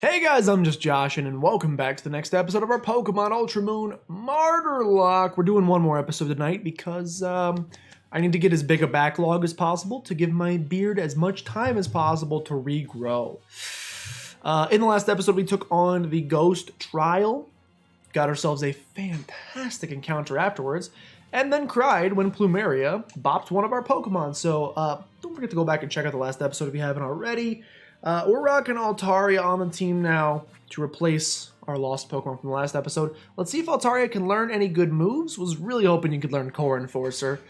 Hey guys, I'm just Josh, and welcome back to the next episode of our Pokemon Ultra Moon Martyrlocke. We're doing one more episode tonight because I need to get as big a backlog as possible to give my beard as much time as possible to regrow. In the last episode, we took on the Ghost Trial, got ourselves a fantastic encounter afterwards, and then cried when Plumeria bopped one of our Pokemon. So don't forget to go back and check out the last episode if you haven't already. We're rocking Altaria on the team now to replace our lost Pokemon from the last episode. Let's see if Altaria can learn any good moves. Was really hoping you could learn Core Enforcer.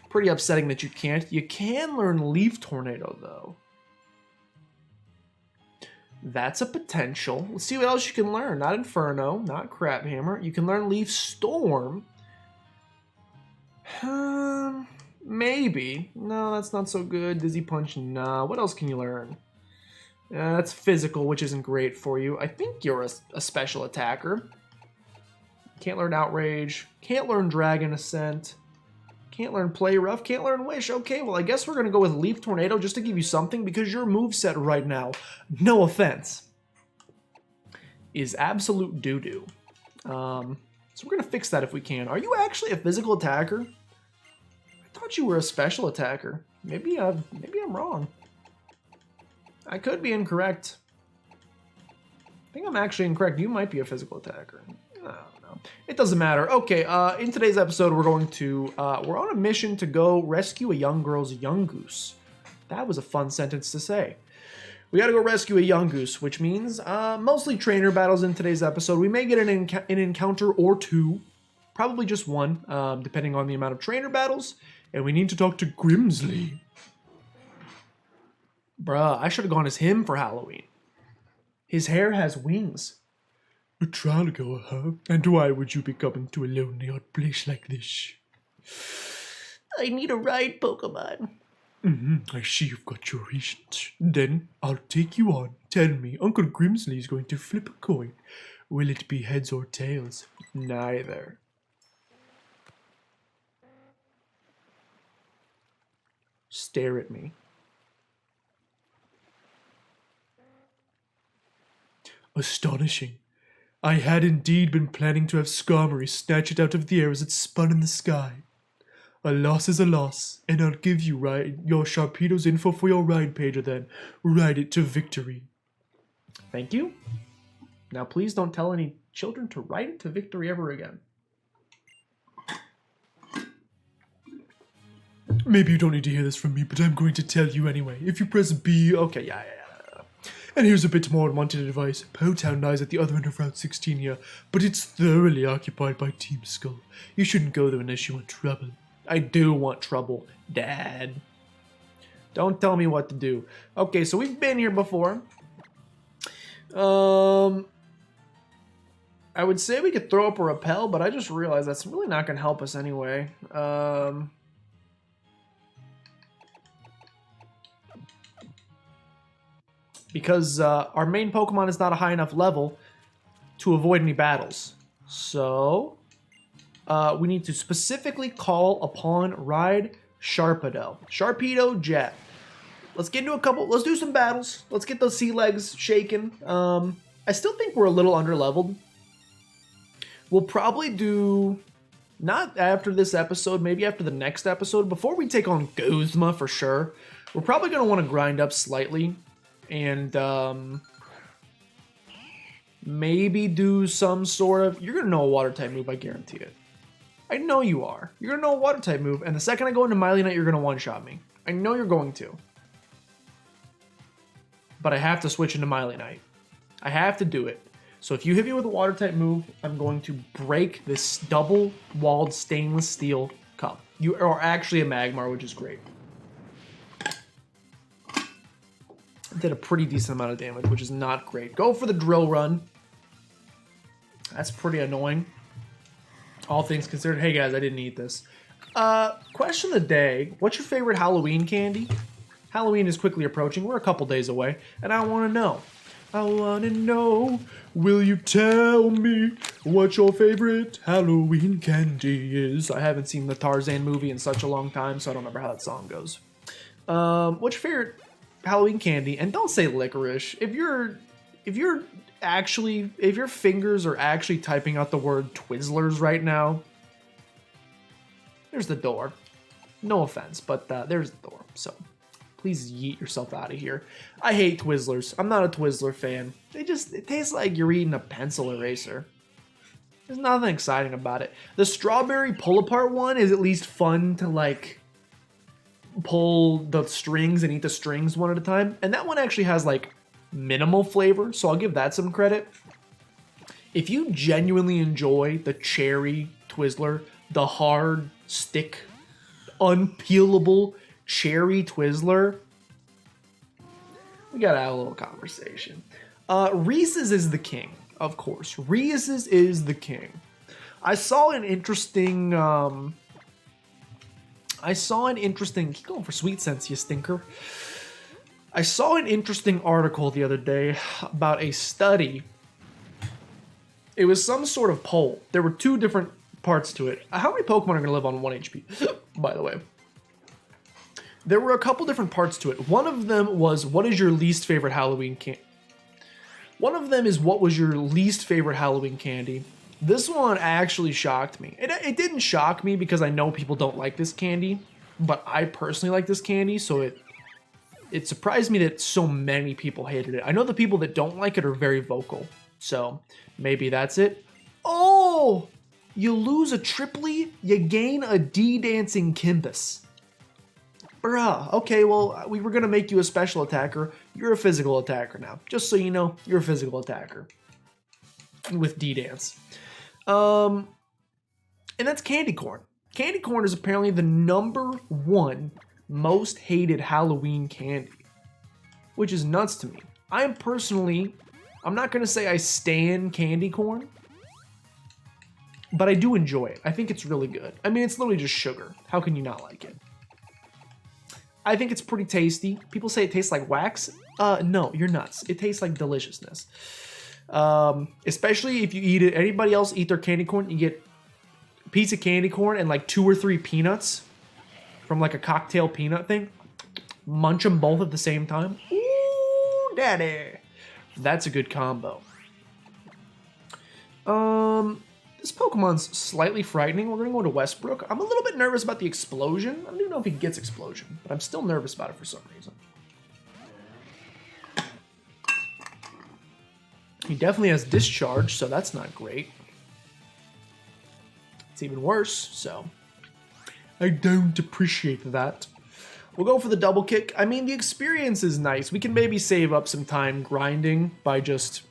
Pretty upsetting that you can't. You can learn Leaf Tornado, though. That's a potential. Let's see what else you can learn. Not Inferno, not Crap Hammer. You can learn Leaf Storm. Maybe. No, that's not so good. Dizzy Punch, nah. What else can you learn? That's physical, which isn't great for you. I think you're a special attacker. Can't learn Outrage. Can't learn Dragon Ascent. Can't learn Play Rough. Can't learn Wish. Okay, well, I guess we're going to go with Leaf Tornado just to give you something because your moveset right now, no offense, is absolute doo-doo. So we're going to fix that if we can. Are you actually a physical attacker? I thought you were a special attacker. Maybe I'm wrong. I could be incorrect. I think I'm actually incorrect. You might be a physical attacker. I don't know. It doesn't matter. Okay, in today's episode, we're going to, we're on a mission to go rescue a young girl's young goose. That was a fun sentence to say. We gotta go rescue a young goose, which means mostly trainer battles in today's episode. We may get an encounter or two, probably just one, depending on the amount of trainer battles. And we need to talk to Grimsley. Bruh, I should have gone as him for Halloween. His hair has wings. A trial goer, huh? And why would you be coming to a lonely odd place like this? I need a ride, Pokemon. I see you've got your reasons. Then I'll take you on. Tell me, Uncle Grimsley's going to flip a coin. Will it be heads or tails? Neither. Stare at me. Astonishing. I had indeed been planning to have Skarmory snatch it out of the air as it spun in the sky. A loss is a loss, and I'll give you your Sharpedo's info for your ride pager then. Ride it to victory. Thank you. Now please don't tell any children to ride it to victory ever again. Maybe you don't need to hear this from me, but I'm going to tell you anyway. If you press B... Okay, yeah. And here's a bit more unwanted advice. Powtown lies at the other end of Route 16 here, but it's thoroughly occupied by Team Skull. You shouldn't go there unless you want trouble. I do want trouble, Dad. Don't tell me what to do. Okay, so we've been here before. I would say we could throw up a repel, but I just realized that's really not going to help us anyway. Because our main Pokemon is not a high enough level to avoid any battles. So, we need to specifically call upon Ride Sharpedo. Sharpedo Jet. Let's get into let's do some battles. Let's get those sea legs shaken. I still think we're a little under-leveled. We'll probably do, not after this episode, maybe after the next episode, before we take on Guzma for sure. We're probably going to want to grind up slightly. And maybe do some sort of... You're going to know a water-type move, I guarantee it. I know you are. You're going to know a water-type move, and the second I go into Miley Knight, you're going to one-shot me. I know you're going to. But I have to switch into Miley Knight. I have to do it. So if you hit me with a water-type move, I'm going to break this double-walled stainless steel cup. You are actually a Magmar, which is great. Did a pretty decent amount of damage, which is not great. Go for the drill run. That's pretty annoying. All things considered. Hey guys, I didn't eat this. Question of the day. What's your favorite Halloween candy? Halloween is quickly approaching. We're a couple days away. And I want to know. I want to know. Will you tell me what your favorite Halloween candy is? I haven't seen the Tarzan movie in such a long time, so I don't remember how that song goes. What's your favorite Halloween candy? And don't say licorice. If you're if your fingers are actually typing out the word Twizzlers right now, there's the door. No offense, but there's the door. So please yeet yourself out of here. I hate Twizzlers. I'm not a Twizzler fan. It tastes like you're eating a pencil eraser. There's nothing exciting about it. The strawberry pull-apart one is at least fun to, like, pull the strings and eat the strings one at a time. And that one actually has, like, minimal flavor, so I'll give that some credit. If you genuinely enjoy the cherry Twizzler, the hard, stick, unpeelable cherry Twizzler, we gotta have a little conversation. Reese's is the king. Of course, Reese's is the king. I saw an interesting, keep going for sweet sense, you stinker. I saw an interesting article the other day about a study. It was some sort of poll. There were two different parts to it. How many Pokemon are going to live on 1 HP, by the way? There were a couple different parts to it. One of them was, what is your least favorite Halloween candy? One of them is, what was your least favorite Halloween candy? This one actually shocked me. It didn't shock me because I know people don't like this candy, but I personally like this candy, so it surprised me that so many people hated it. I know the people that don't like it are very vocal, so maybe that's it. Oh! You lose a Triply, you gain a D-Dancing Kimbus. Bruh, okay, well, we were gonna make you a special attacker. You're a physical attacker now. Just so you know, you're a physical attacker. With D-Dance. And that's candy corn. Candy corn is apparently the #1 most hated Halloween candy. Which is nuts to me. I'm not gonna say I stan candy corn, but I do enjoy it. I think it's really good. I mean, it's literally just sugar. How can you not like it? I think it's pretty tasty. People say it tastes like wax. No, you're nuts. It tastes like deliciousness. Especially if you eat it. Anybody else eat their candy corn? You get a piece of candy corn and like 2 or 3 peanuts from like a cocktail peanut thing. Munch them both at the same time. Ooh, daddy. That's a good combo. This Pokemon's slightly frightening. We're going to go to Westbrook. I'm a little bit nervous about the explosion. I don't even know if he gets explosion, but I'm still nervous about it for some reason. He definitely has discharge, so that's not great. It's even worse, so I don't appreciate that. We'll go for the double kick. I mean, the experience is nice. We can maybe save up some time grinding by just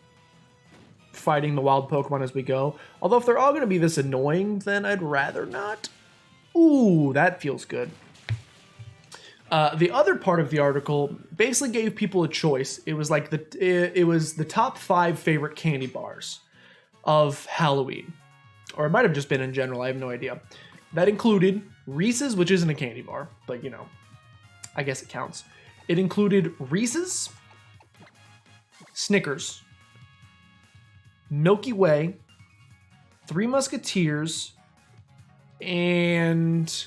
fighting the wild Pokemon as we go. Although if they're all going to be this annoying, then I'd rather not. Ooh, that feels good. The other part of the article basically gave people a choice. It was like it was the top 5 favorite candy bars of Halloween. Or it might have just been in general, I have no idea. That included Reese's, which isn't a candy bar, but you know, I guess it counts. It included Reese's, Snickers, Milky Way, Three Musketeers, and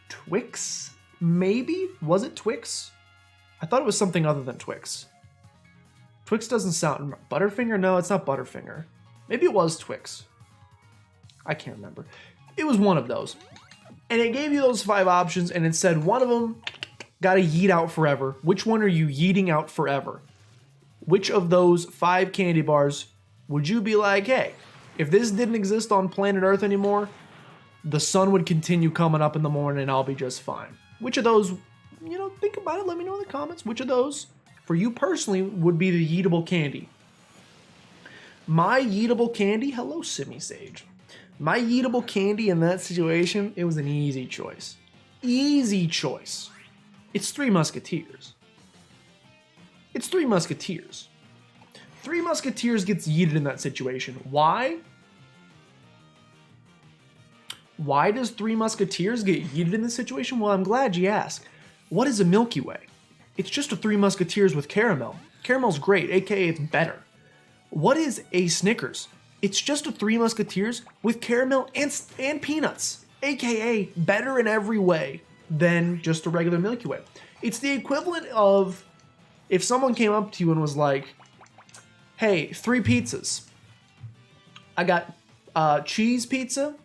Twix? Maybe? Was it Twix? I thought it was something other than Twix. Twix doesn't sound... Butterfinger? No, it's not Butterfinger. Maybe it was Twix. I can't remember. It was one of those. And it gave you those 5 options, and it said one of them gotta yeet out forever. Which one are you yeeting out forever? Which of those 5 candy bars would you be like, hey, if this didn't exist on planet Earth anymore, the sun would continue coming up in the morning and I'll be just fine? Which of those, you know, think about it, let me know in the comments, which of those, for you personally, would be the yeetable candy? My yeetable candy, hello Simi Sage. My yeetable candy in that situation, it was an easy choice. Easy choice. It's Three Musketeers. It's Three Musketeers. Three Musketeers gets yeeted in that situation. Why? Why does Three Musketeers get yeeted in this situation? Well, I'm glad you asked. What is a Milky Way? It's just a Three Musketeers with caramel. Caramel's great, aka it's better. What is a Snickers? It's just a Three Musketeers with caramel and peanuts, aka better in every way than just a regular Milky Way. It's the equivalent of if someone came up to you and was like, hey, 3 pizzas. I got cheese pizza,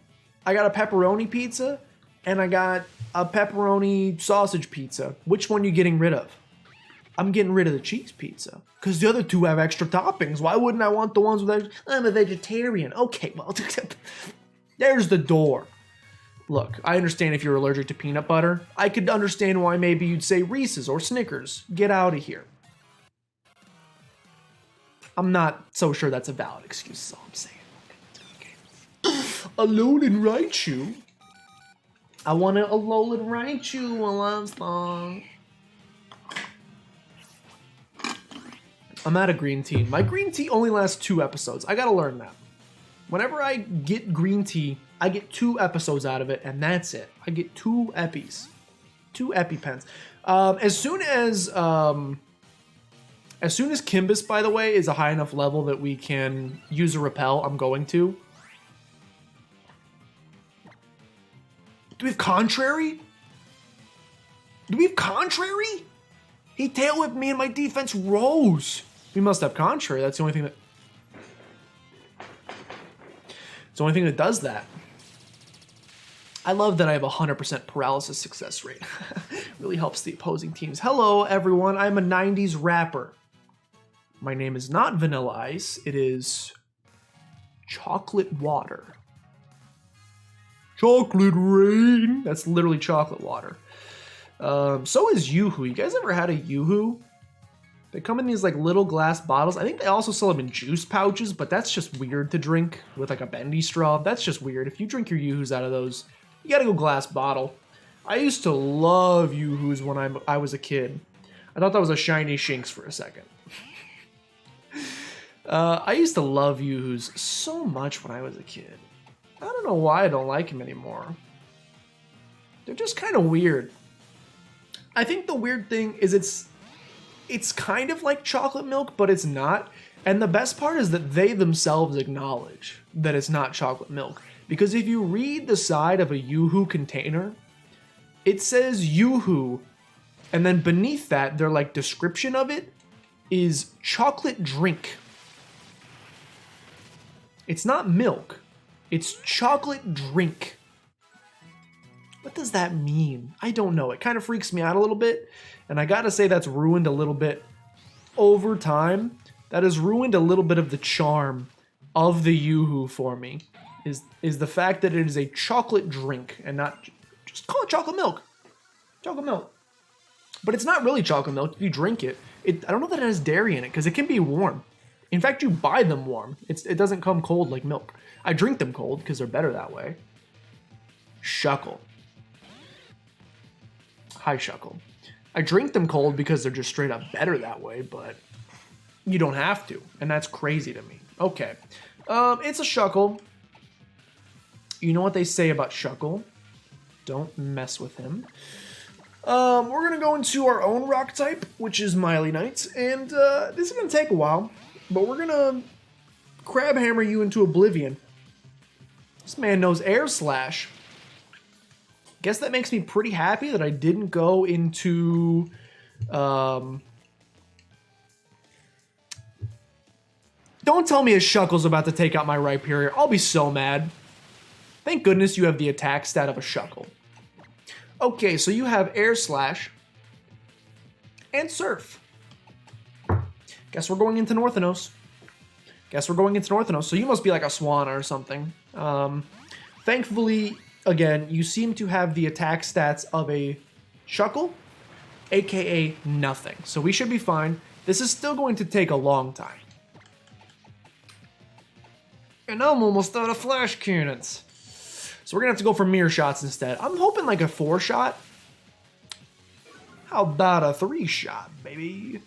I got a pepperoni pizza, and I got a pepperoni sausage pizza. Which one are you getting rid of? I'm getting rid of the cheese pizza because the other 2 have extra toppings. Why wouldn't I want the ones with extra? I'm a vegetarian. Okay, well, there's the door. Look, I understand if you're allergic to peanut butter. I could understand why maybe you'd say Reese's or Snickers. Get out of here. I'm not so sure that's a valid excuse, is all I'm saying. Okay. Alolan Raichu. I want an Alolan Raichu, a love song. I'm out of green tea. My green tea only lasts 2 episodes. I gotta learn that. Whenever I get green tea, I get 2 episodes out of it, and that's it. I get 2 epis. 2 EpiPens. As soon as Kimbus, by the way, is a high enough level that we can use a repel, I'm going to. Do we have Contrary? Do we have Contrary? He tail whipped me and my defense rose. We must have Contrary. That's the only thing that... It's the only thing that does that. I love that I have a 100% paralysis success rate. Really helps the opposing teams. Hello, everyone. I'm a 90s rapper. My name is not Vanilla Ice. It is Chocolate Water. Chocolate Rain. That's literally chocolate water. So is Yoo-Hoo. You guys ever had a Yoo-Hoo? They come in these like little glass bottles. I think they also sell them in juice pouches, but that's just weird to drink with like a bendy straw. That's just weird. If you drink your Yoo-Hoos out of those, you gotta go glass bottle. I used to love Yoo-Hoos when I was a kid. I thought that was a shiny Shinx for a second. I used to love Yoo-Hoos so much when I was a kid. I don't know why I don't like them anymore. They're just kind of weird. I think the weird thing is it's kind of like chocolate milk, but it's not. And the best part is that they themselves acknowledge that it's not chocolate milk. Because if you read the side of a Yoo-Hoo container, it says Yoo-Hoo, and then beneath that, their like description of it is chocolate drink. It's not milk. It's chocolate drink. What does that mean? I don't know. It kind of freaks me out a little bit. And I gotta say that's ruined a little bit over time. That has ruined a little bit of the charm of the Yoo-Hoo for me. Is the fact that it is a chocolate drink and not... Just call it chocolate milk. Chocolate milk. But it's not really chocolate milk if you drink it. I don't know that it has dairy in it because it can be warm. In fact, you buy them warm. It doesn't come cold like milk. I drink them cold because they're better that way. Shuckle. Hi, Shuckle. I drink them cold because they're just straight up better that way, but you don't have to, and that's crazy to me. Okay. It's a Shuckle. You know what they say about Shuckle. Don't mess with him. We're going to go into our own rock type, which is Miley Knight, and this is going to take a while, but we're going to crab hammer you into oblivion. This man knows Air Slash. Guess that makes me pretty happy that I didn't go into... Don't tell me a Shuckle's about to take out my Rhyperior. I'll be so mad. Thank goodness you have the attack stat of a Shuckle. Okay, so you have Air Slash and Surf. Guess we're going into Northanos. So you must be like a Swan or something. Thankfully, again, you seem to have the attack stats of a Shuckle, aka nothing. So we should be fine. This is still going to take a long time. And I'm almost out of flash cannons. So we're going to have to go for mirror shots instead. I'm hoping like a 4-shot. How about a 3-shot, baby?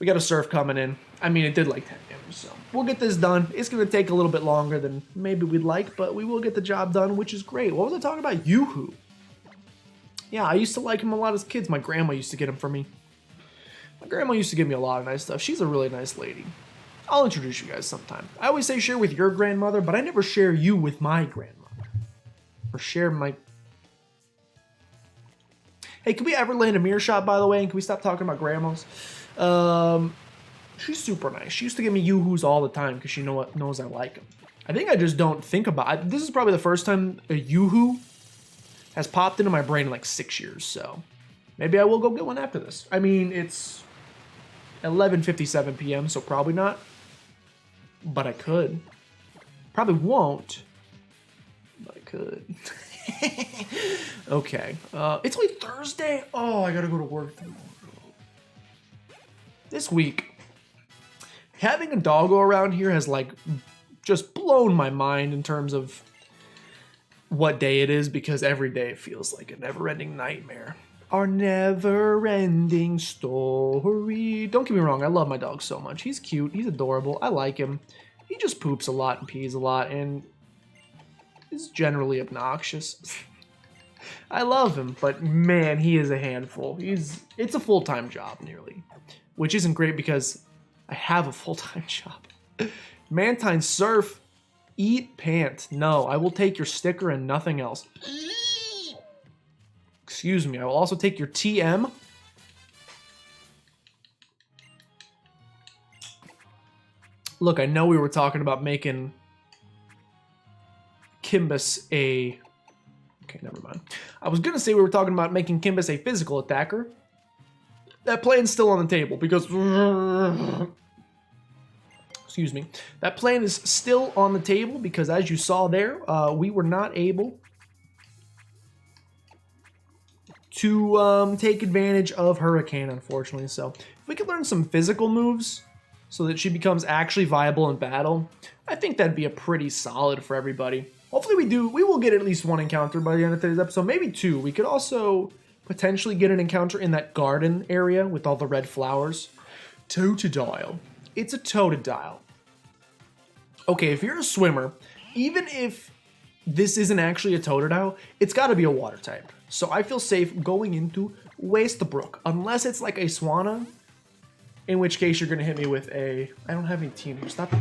We got a Surf coming in. I mean, it did like 10 damage, so we'll get this done. It's going to take a little bit longer than maybe we'd like, but we will get the job done, which is great. What was I talking about? Yoo-Hoo. Yeah, I used to like him a lot as kids. My grandma used to get him for me. My grandma used to give me a lot of nice stuff. She's a really nice lady. I'll introduce you guys sometime. I always say share with your grandmother, but I never share you with my grandmother. Or share my... Hey, can we ever land a mirror shot, by the way? And can we stop talking about grandmas? She's super nice. She used to give me yoo-hoos all the time because she knows I like them. I think I just don't think about it. This is probably the first time a yoo-hoo has popped into my brain in like 6 years, so maybe I will go get one after this. I mean, it's 11:57 p.m., so probably not, but I could. Probably won't, but I could. Okay, it's only Thursday. Oh, I gotta go to work tomorrow. This week, having a doggo around here has like just blown my mind in terms of what day it is, because every day it feels like a never-ending nightmare. Our never-ending story. Don't get me wrong, I love my dog so much. He's cute, he's adorable, I like him. He just poops a lot and pees a lot and is generally obnoxious. I love him, but man, he is a handful. It's a full-time job nearly, which isn't great because I have a full-time job. Mantine surf, eat pant. No, I will take your sticker and nothing else. Excuse me, I will also take your TM. Look, I know we were talking about making Kimbus a... Okay, never mind. I was gonna say we were talking about making Kimbus a physical attacker. That plan's still on the table because... Excuse me. That plan is still on the table because, as you saw there, we were not able to take advantage of Hurricane, unfortunately. So if we could learn some physical moves so that she becomes actually viable in battle, I think that'd be a pretty solid for everybody. Hopefully we will get at least one encounter by the end of today's episode, maybe two. We could also potentially get an encounter in that garden area with all the red flowers. Totodile. It's a Totodile. Okay, if you're a swimmer, even if this isn't actually a Totodile, it's got to be a water type. So I feel safe going into Wastebrook, unless it's like a Swanna, in which case you're going to hit me with a... I don't have any team here. Stop.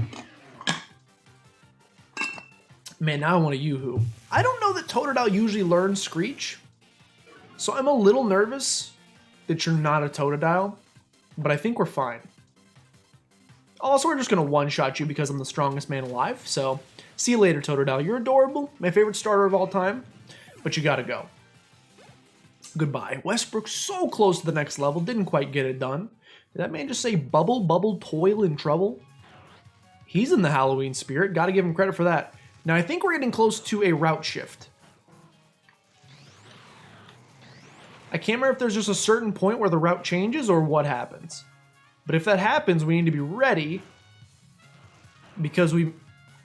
Man, now I want a Yoo-Hoo. I don't know that Totodile usually learns Screech, so I'm a little nervous that you're not a Totodile, but I think we're fine. Also, we're just going to one-shot you because I'm the strongest man alive, so see you later, Totodile. You're adorable, my favorite starter of all time, but you gotta go. Goodbye. Westbrook's so close to the next level, didn't quite get it done. Did that man just say bubble, bubble, toil, in trouble? He's in the Halloween spirit, gotta give him credit for that. Now, I think we're getting close to a route shift. I can't remember if there's just a certain point where the route changes or what happens. But if that happens, we need to be ready because we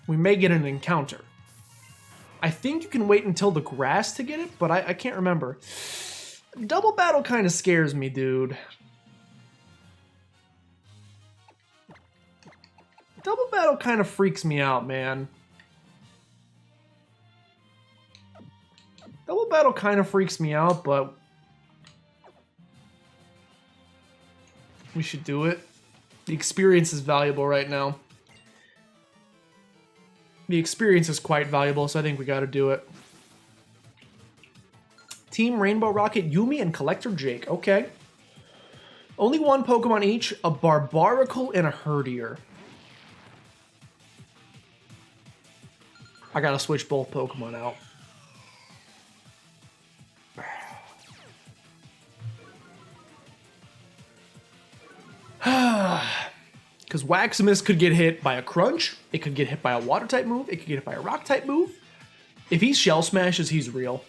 may get an encounter. I think you can wait until the grass to get it, but I can't remember. Double battle kind of scares me, dude. Double battle kind of freaks me out, man. Double battle kind of freaks me out, but we should do it. The experience is valuable right now. The experience is quite valuable, so I think we gotta do it. Team Rainbow Rocket, Yumi, and Collector Jake. Okay. Only one Pokemon each, a Barbaracle and a Herdier. I gotta switch both Pokemon out. Because Waxamus could get hit by a Crunch, it could get hit by a Water type move, it could get hit by a Rock type move. If he Shell Smashes, he's real.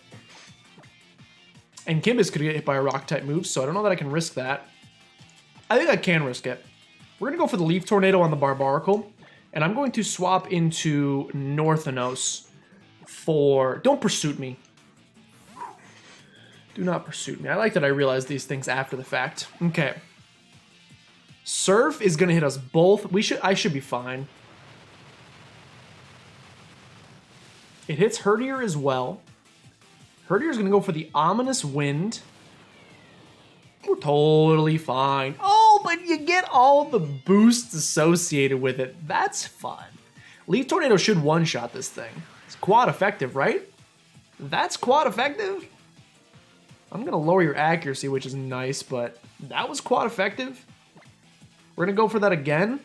And Kimbus could get hit by a Rock type move, so I don't know that I can risk that. I think I can risk it. We're going to go for the Leaf Tornado on the Barbaracle, and I'm going to swap into Northanos for... Don't Pursuit me. Do not Pursuit me. I like that I realized these things after the fact. Okay. Surf is going to hit us both. I should be fine. It hits Herdier as well. Herdier is going to go for the Ominous Wind. We're totally fine. Oh, but you get all the boosts associated with it. That's fun. Leaf Tornado should one-shot this thing. It's quad effective, right? That's quad effective? I'm going to lower your accuracy, which is nice, but that was quad effective. We're going to go for that again.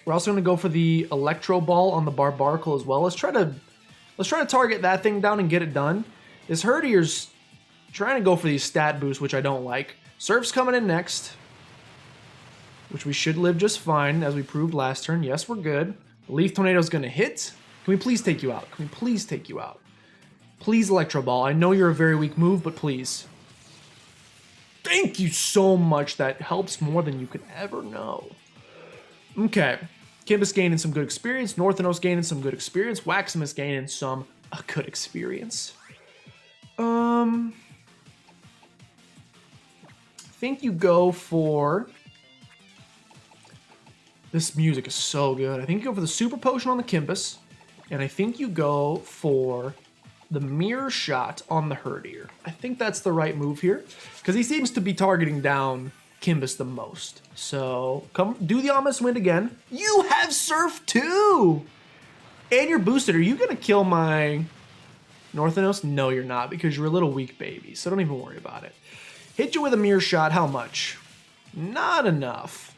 We're also going to go for the Electro Ball on the Barbaracle as well. Let's try to target that thing down and get it done. This Herdier's trying to go for these stat boosts, which I don't like. Surf's coming in next, which we should live just fine, as we proved last turn. Yes, we're good. The Leaf Tornado's going to hit. Can we please take you out? Can we please take you out? Please, Electro Ball. I know you're a very weak move, but please. Thank you so much. That helps more than you could ever know. Okay. Kimbus gaining some good experience. Northanos gaining some good experience. Waximus gaining some good experience. I think you go for... This music is so good. I think you go for the Super Potion on the Kimbus. And I think you go for the Mirror Shot on the Herdier. I think that's the right move here. Because he seems to be targeting down Kimbus the most. So, come do the Ominous Wind again. You have Surf too! And you're boosted. Are you going to kill my Northanos? No, you're not, because you're a little weak baby. So don't even worry about it. Hit you with a Mirror Shot. How much? Not enough.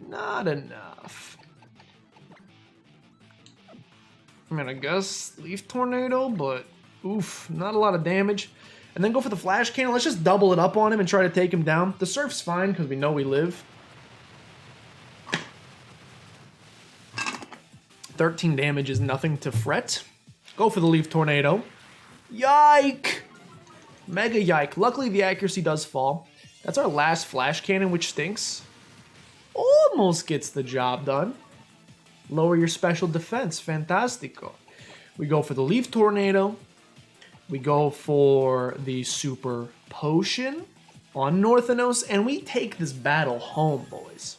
Not enough. I mean, I guess Leaf Tornado, but oof, not a lot of damage. And then go for the Flash Cannon. Let's just double it up on him and try to take him down. The Surf's fine because we know we live. 13 damage is nothing to fret. Go for the Leaf Tornado. Yike! Mega yike. Luckily, the accuracy does fall. That's our last Flash Cannon, which stinks. Almost gets the job done. Lower your special defense. Fantastico. We go for the Leaf Tornado. We go for the Super Potion on Northanos, and we take this battle home, boys.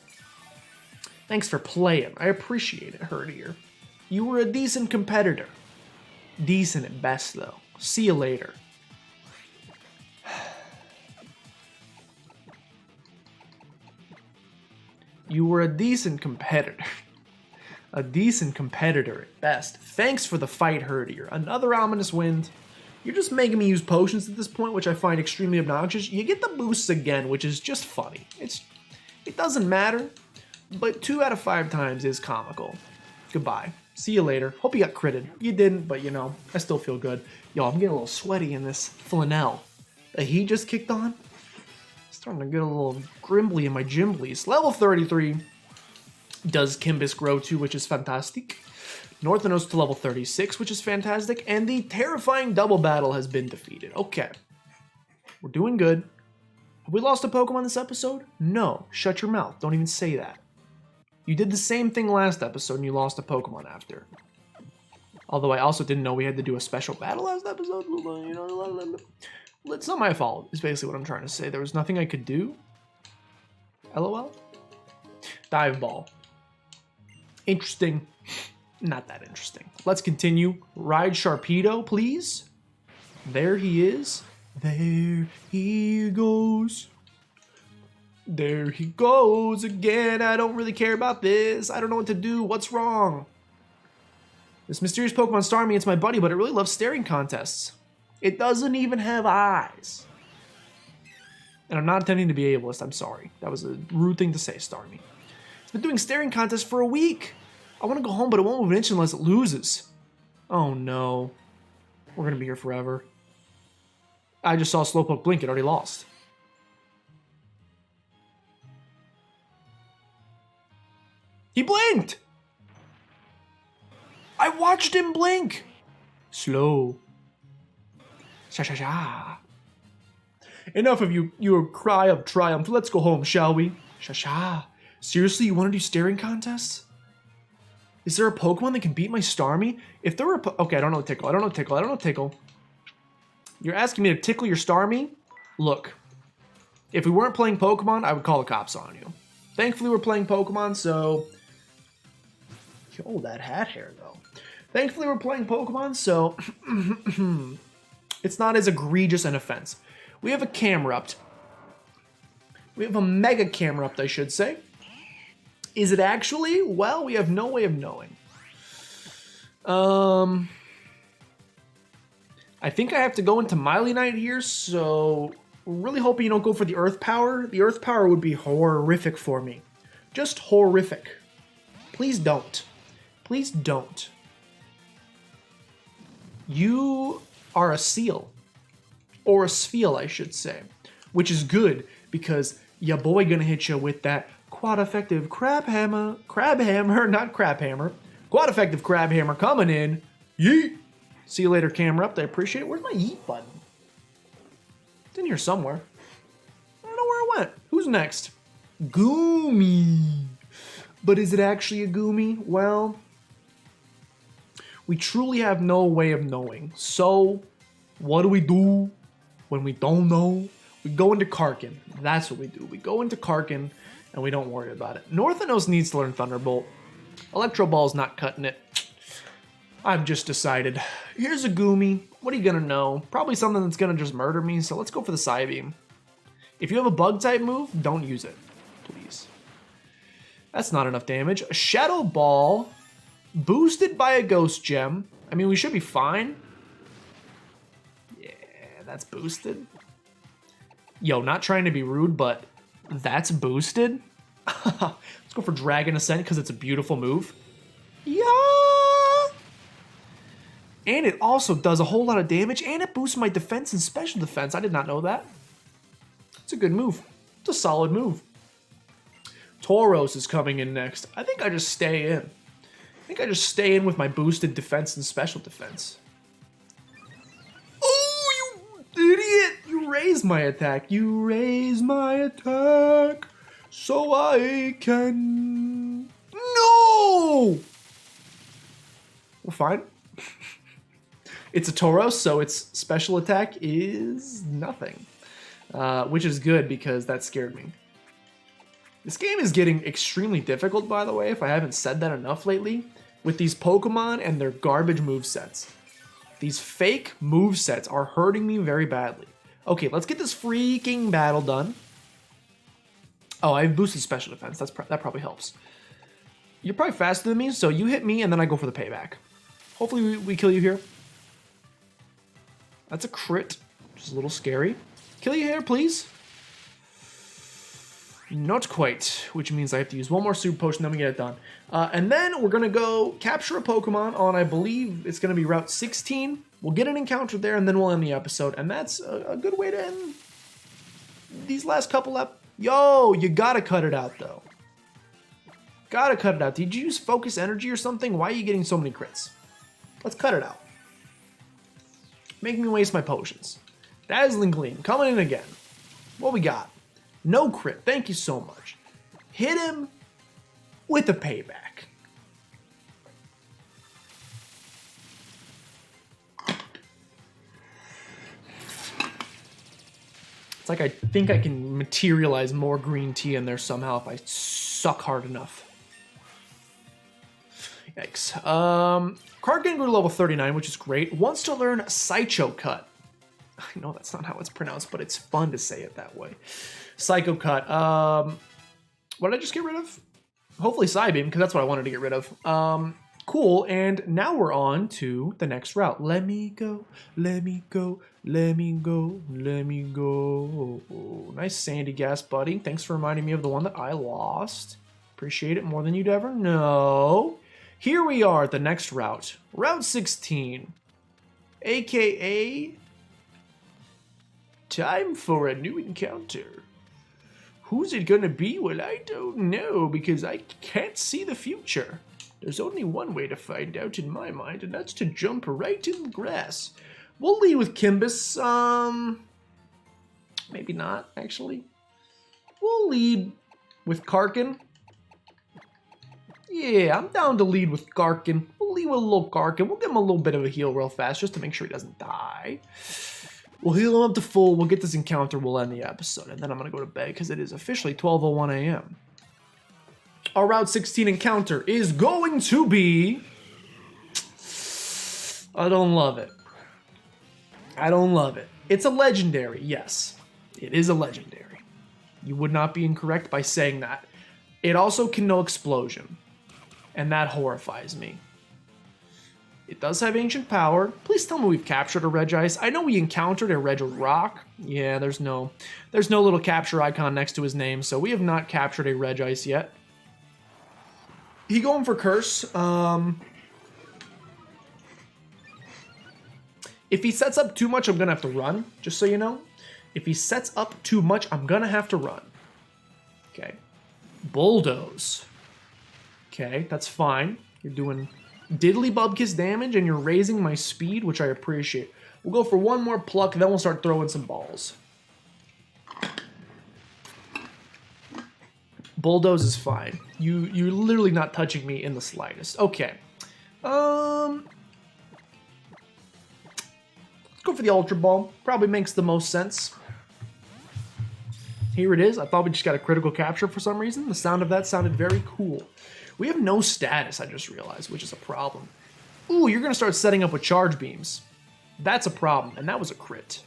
Thanks for playing. I appreciate it, Herdier. You were a decent competitor. Decent at best, though. See you later. You were a decent competitor. A decent competitor at best. Thanks for the fight, Herdier. Another Ominous Wind. You're just making me use potions at this point, which I find extremely obnoxious. You get the boosts again, which is just funny. It doesn't matter, but 2 out of 5 times is comical. Goodbye. See you later. Hope you got critted. You didn't, but you know, I still feel good. Yo, I'm getting a little sweaty in this flannel. The heat just kicked on. Starting to get a little grimbly in my gymblies. Level 33 does Kimbus grow to, which is fantastic. Northanos to level 36, which is fantastic. And the terrifying double battle has been defeated. Okay. We're doing good. Have we lost a Pokemon this episode? No. Shut your mouth. Don't even say that. You did the same thing last episode and you lost a Pokemon after. Although I also didn't know we had to do a special battle last episode. You know, it's not my fault, is basically what I'm trying to say. There was nothing I could do. LOL? Dive Ball. Interesting. Not that interesting. Let's continue. Ride Sharpedo, please. There he is. There he goes. There he goes again. I don't really care about this. I don't know what to do. What's wrong? This mysterious Pokemon Starmie, it's my buddy, but it really loves staring contests. It doesn't even have eyes. And I'm not intending to be ableist. I'm sorry. That was a rude thing to say, Starmie. It's been doing staring contests for a week. I want to go home, but it won't move an inch unless it loses. Oh no. We're going to be here forever. I just saw Slowpoke blink. It already lost. He blinked! I watched him blink! Slow. Sha-sha-sha. Enough of your cry of triumph. Let's go home, shall we? Sha-sha. Seriously, you want to do staring contests? Is there a Pokemon that can beat my Starmie? If there were a okay, I don't know Tickle. I don't know Tickle. I don't know Tickle. You're asking me to tickle your Starmie? Look. If we weren't playing Pokemon, I would call the cops on you. Thankfully, we're playing Pokemon, so... Yo, that hat hair, though. Thankfully, we're playing Pokemon, so... it's not as egregious an offense. We have a Camerupt. We have a Mega Camerupt, I should say. Is it actually? Well, we have no way of knowing. I think I have to go into Miley Knight here, so Really hoping you don't go for the Earth Power. The Earth Power would be horrific for me. Just horrific. Please don't. Please don't. You are a seal. Or a Spheal, I should say. Which is good, because your boy gonna hit you with that quad effective crab hammer, not crab hammer, quad effective crab hammer coming in. Yeet! See you later, camera up. I appreciate it. Where's my yeet button? It's in here somewhere. I don't know where it went. Who's next? Goomy. But is it actually a Goomy? Well, we truly have no way of knowing. So, what do we do when we don't know? We go into Karkin. That's what we do. We go into Karkin, and we don't worry about it. Northanos needs to learn Thunderbolt. Electro Ball's not cutting it. I've just decided. Here's a Goomy. What are you gonna know? Probably something that's gonna just murder me, so let's go for the Psybeam. If you have a Bug-type move, don't use it. Please. That's not enough damage. A Shadow Ball, boosted by a Ghost Gem. I mean, we should be fine. Yeah, that's boosted. Yo, not trying to be rude, but that's boosted? Let's go for Dragon Ascent, because it's a beautiful move. Yeah! And it also does a whole lot of damage, and it boosts my defense and special defense. I did not know that. It's a good move. It's a solid move. Tauros is coming in next. I think I just stay in. I think I just stay in with my boosted defense and special defense. Oh, you idiot! You raised my attack. You raised my attack so I can... No! We're fine. It's a Tauros, so its special attack is nothing. Which is good because that scared me. This game is getting extremely difficult, by the way, if I haven't said that enough lately, with these Pokemon and their garbage movesets. These fake movesets are hurting me very badly. Okay, let's get this freaking battle done. Oh, I have boosted special defense. That probably helps. You're probably faster than me, so you hit me and then I go for the payback. Hopefully we kill you here. That's a crit, which is a little scary. Kill you here, please. Not quite, which means I have to use one more Super Potion, then we get it done. And then we're going to go capture a Pokemon on, I believe it's going to be Route 16. We'll get an encounter there, and then we'll end the episode. And that's a good way to end these last couple Yo, you got to cut it out, though. Got to cut it out. Did you use Focus Energy or something? Why are you getting so many crits? Let's cut it out. Make me waste my potions. Dazzling Gleam, coming in again. What we got? No crit, thank you so much. Hit him with a payback. It's like I think I can materialize more green tea in there somehow if I suck hard enough. Yikes. Karkin grew to level 39, which is great. Wants to learn Psycho Cut. I know that's not how it's pronounced, but it's fun to say it that way. Psycho Cut. What did I just get rid of? Hopefully Psybeam, because that's what I wanted to get rid of. Cool, and now we're on to the next route. Let me go, let me go, let me go, let me go. Nice Sandy Gas, buddy. Thanks for reminding me of the one that I lost. Appreciate it more than you'd ever know. Here we are at the next route. Route 16. AKA... time for a new encounter. Who's it gonna be? Well, I don't know, because I can't see the future. There's only one way to find out in my mind, and that's to jump right in the grass. We'll lead with Kimbus. Maybe not, actually. We'll lead with Karkin. Yeah, I'm down to lead with Karkin. We'll lead with a little Karkin. We'll give him a little bit of a heal real fast, just to make sure he doesn't die. We'll heal him up to full, we'll get this encounter, we'll end the episode, and then I'm going to go to bed because it is officially 12:01 a.m. Our Route 16 encounter is going to be... I don't love it. I don't love it. It's a legendary, yes. It is a legendary. You would not be incorrect by saying that. It also can know Explosion, and that horrifies me. It does have Ancient Power. Please tell me we've captured a Regice. I know we encountered a Regirock. Yeah, there's no little capture icon next to his name, so we have not captured a Regice yet. He going for Curse. If he sets up too much, I'm going to have to run, just so you know. If he sets up too much, I'm going to have to run. Okay. Bulldoze. Okay, that's fine. You're doing diddly bubkiss damage, and you're raising my speed, which I appreciate. We'll go for one more pluck, and then we'll start throwing some balls. Bulldoze is fine. You're literally not touching me in the slightest. Okay. Let's go for the Ultra Ball. Probably makes the most sense. Here it is. I thought we just got a critical capture for some reason. The sound of that sounded very cool. We have no status, I just realized, which is a problem. Ooh, you're going to start setting up with charge beams. That's a problem, and that was a crit.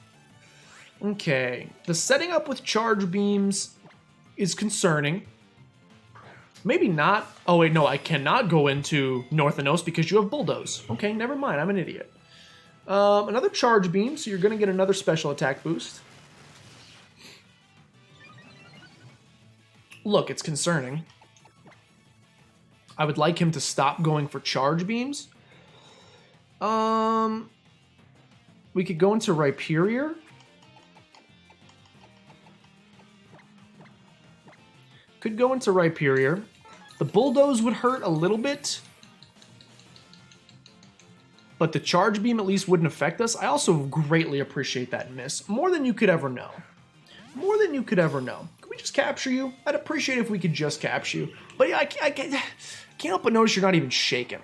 Okay, the setting up with charge beams is concerning. Maybe not. Oh, wait, no, I cannot go into Northanos because you have Bulldoze. Okay, never mind, I'm an idiot. Another charge beam, so you're going to get another special attack boost. Look, it's concerning. I would like him to stop going for charge beams. We could go into Rhyperior. Could go into Rhyperior. The Bulldoze would hurt a little bit. But the charge beam at least wouldn't affect us. I also greatly appreciate that miss. More than you could ever know. More than you could ever know. Could we just capture you? I'd appreciate if we could just capture you. But yeah, I can't help but notice you're not even shaking.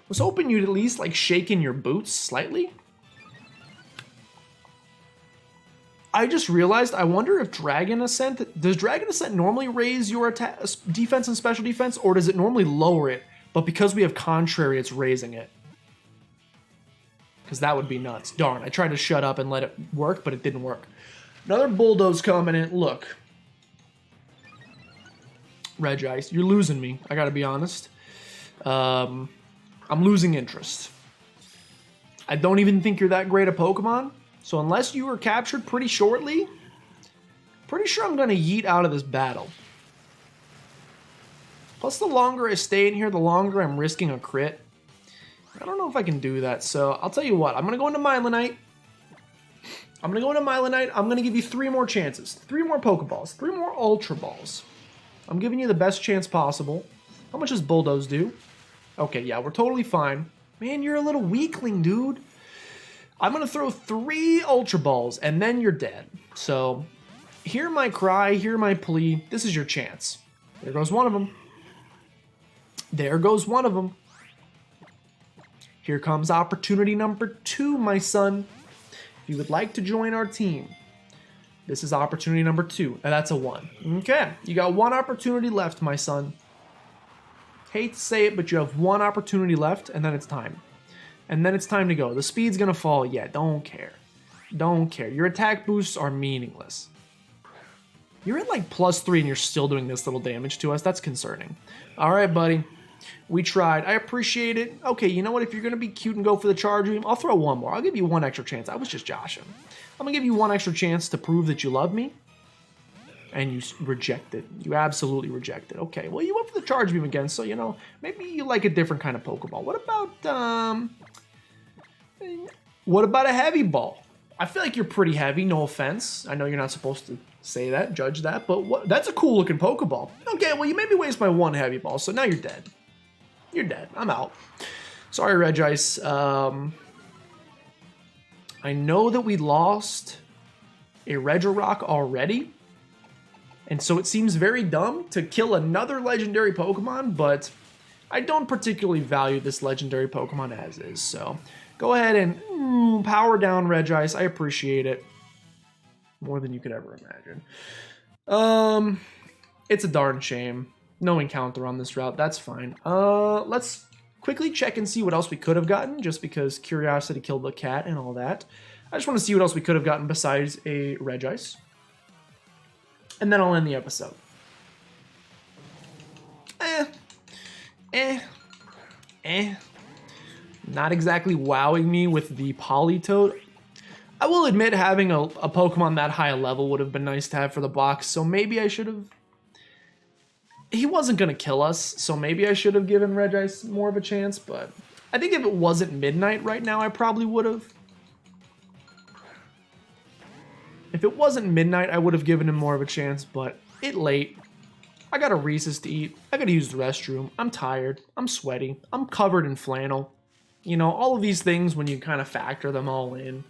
Was hoping you'd at least like shake in your boots slightly. I just realized, I wonder if Dragon Ascent, does Dragon Ascent normally raise your attack, defense and special defense, or does it normally lower it, but because we have Contrary, it's raising it? Because that would be nuts. Darn, I tried to shut up and let it work, but it didn't work. Another Bulldoze coming in. Look. Regice, you're losing me, I gotta be honest. I'm losing interest. I don't even think you're that great a Pokemon. So unless you were captured pretty shortly, pretty sure I'm going to yeet out of this battle. Plus, the longer I stay in here, the longer I'm risking a crit. I don't know if I can do that, so I'll tell you what. I'm going to go into Milanite. I'm going to give you 3 more chances. 3 more Pokeballs. 3 more Ultra Balls. I'm giving you the best chance possible. How much does Bulldoze do? Okay, yeah, we're totally fine. Man, you're a little weakling, dude. I'm going to throw 3 Ultra Balls, and then you're dead. So, hear my cry, hear my plea. This is your chance. There goes one of them. There goes one of them. Here comes opportunity number 2, my son. If you would like to join our team, this is opportunity number 2. And that's a 1. Okay, you got 1 opportunity left, my son. Hate to say it, but you have 1 opportunity left, and then it's time. And then it's time to go. The speed's gonna fall. Yeah, don't care. Don't care. Your attack boosts are meaningless. You're at like +3 and you're still doing this little damage to us. That's concerning. All right, buddy. We tried. I appreciate it. Okay, you know what? If you're gonna be cute and go for the charge beam, I'll throw 1 more. I'll give you 1 extra chance. I was just joshing. I'm gonna give you 1 extra chance to prove that you love me. And you reject it. You absolutely reject it. Okay, well, you went for the charge beam again, so, you know, maybe you like a different kind of Pokeball. What about a heavy ball? I feel like you're pretty heavy, no offense. I know you're not supposed to say that, judge that, but that's a cool looking Pokeball. Okay, well, you made me waste my 1 heavy ball, so now you're dead. You're dead. I'm out. Sorry, Regice. I know that we lost a Regirock already, and so it seems very dumb to kill another legendary Pokemon, but I don't particularly value this legendary Pokemon as is, so go ahead and power down, Regice. I appreciate it. More than you could ever imagine. It's a darn shame. No encounter on this route. That's fine. Let's quickly check and see what else we could have gotten, just because curiosity killed the cat and all that. I just want to see what else we could have gotten besides a Regice. And then I'll end the episode. Not exactly wowing me with the Politoed. I will admit having a Pokemon that high a level would have been nice to have for the box, so maybe I should have... He wasn't going to kill us, so maybe I should have given Regice more of a chance, but I think if it wasn't midnight right now, I probably would have. If it wasn't midnight, I would have given him more of a chance, but it's late. I got a Reese's to eat. I got to use the restroom. I'm tired. I'm sweaty. I'm covered in flannel. You know, all of these things when you kind of factor them all in.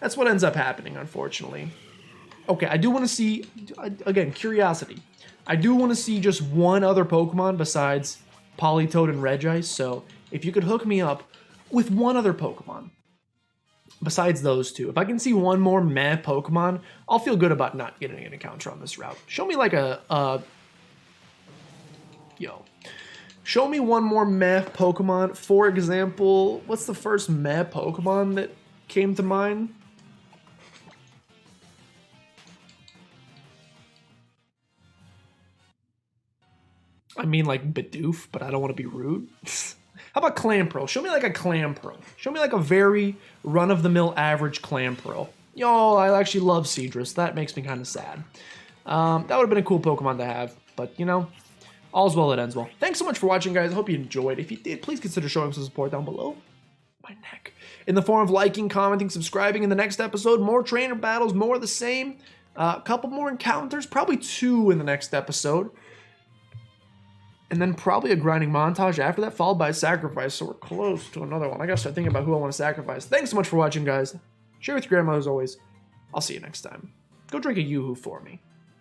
That's what ends up happening, unfortunately. Okay, I do want to see, again, curiosity. I do want to see just one other Pokemon besides Politoed and Regice, so if you could hook me up with one other Pokemon besides those two. If I can see one more meh Pokemon, I'll feel good about not getting an encounter on this route. Show me like show me one more meh Pokemon. For example, what's the first meh Pokemon that came to mind? I mean, like Bidoof, but I don't want to be rude. How about Clamperl? Show me like a Clamperl. Show me like a very run-of-the-mill average Clamperl. Yo, I actually love Seadris. That makes me kind of sad. That would have been a cool Pokemon to have, but you know, all's well that ends well. Thanks so much for watching, guys. I hope you enjoyed. If you did, please consider showing some support down below my neck in the form of liking, commenting, subscribing. In the next episode, more trainer battles, more of the same. A couple more encounters, probably 2 in the next episode. And then probably a grinding montage after that, followed by a sacrifice. So we're close to another one. I gotta start thinking about who I want to sacrifice. Thanks so much for watching, guys. Share with your grandma as always. I'll see you next time. Go drink a Yoo-hoo for me.